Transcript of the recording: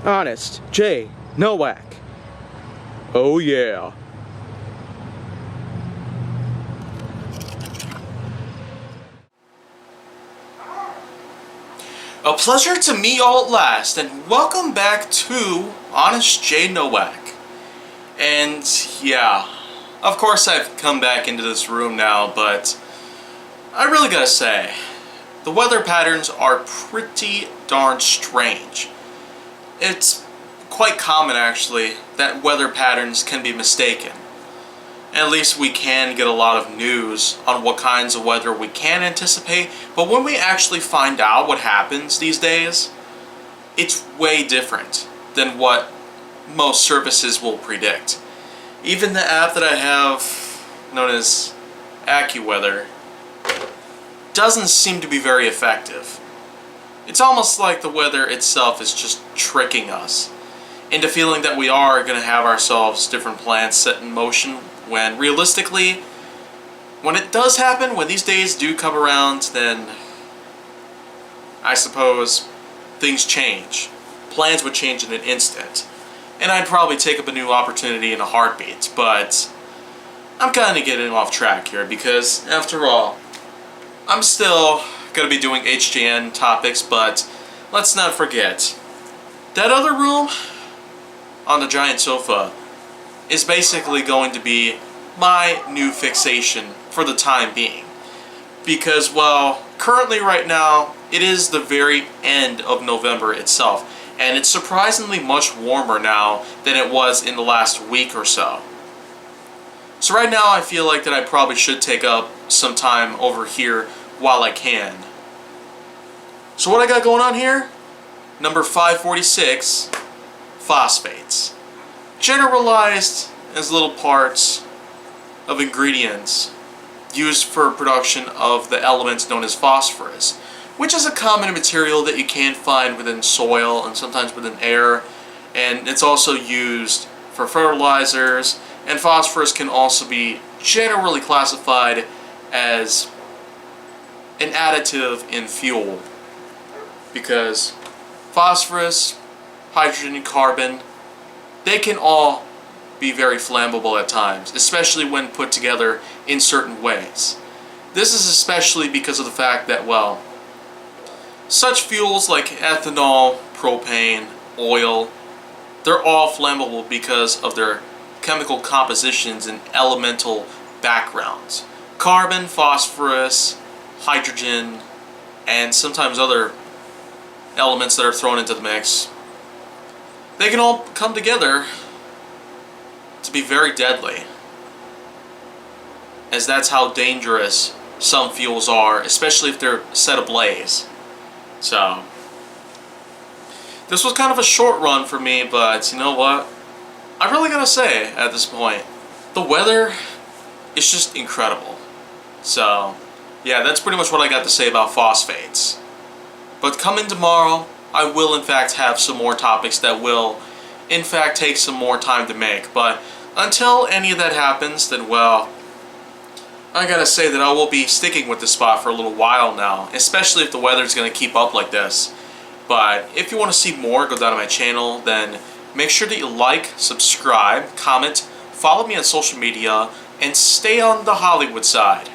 Honest J. Nowak. Oh yeah. A pleasure to meet y'all at last, and welcome back to Honest J. Nowak. And yeah, of course I've come back into this room now, but I really gotta say, the weather patterns are pretty darn strange. It's quite common actually that weather patterns can be mistaken. At least we can get a lot of news on what kinds of weather we can anticipate, but when we actually find out what happens these days, it's way different than what most services will predict. Even the app that I have, known as AccuWeather, doesn't seem to be very effective. It's almost like the weather itself is just tricking us into feeling that we are going to have ourselves different plans set in motion, when realistically, when it does happen, when these days do come around, then I suppose things change. Plans would change in an instant, and I'd probably take up a new opportunity in a heartbeat. But I'm kind of getting off track here because, after all, I'm still going to be doing HJN topics, but let's not forget, that other room on the giant sofa is basically going to be my new fixation for the time being. Because, well, currently right now, it is the very end of November itself, and it's surprisingly much warmer now than it was in the last week or so. So right now I feel like that I probably should take up some time over here while I can. So what I got going on here? Number 546, phosphates. Generalized as little parts of ingredients used for production of the elements known as phosphorus, which is a common material that you can find within soil and sometimes within air, and it's also used for fertilizers, and phosphorus can also be generally classified as an additive in fuel, because phosphorus, hydrogen, and carbon, they can all be very flammable at times, especially when put together in certain ways. This is especially because of the fact that, well, such fuels like ethanol, propane, oil, they're all flammable because of their chemical compositions and elemental backgrounds. Carbon, phosphorus, hydrogen, and sometimes other elements that are thrown into the mix, they can all come together to be very deadly, as that's how dangerous some fuels are, especially if they're set ablaze. So, this was kind of a short run for me, but you know what? I really gotta say, at this point, the weather is just incredible. So, yeah, that's pretty much what I got to say about phosphates. But coming tomorrow, I will in fact have some more topics that will in fact take some more time to make. But until any of that happens, then well, I gotta say that I will be sticking with this spot for a little while now, especially if the weather's gonna keep up like this. But if you want to see more, go down to my channel, then make sure that you like, subscribe, comment, follow me on social media, and stay on the Hollywood side.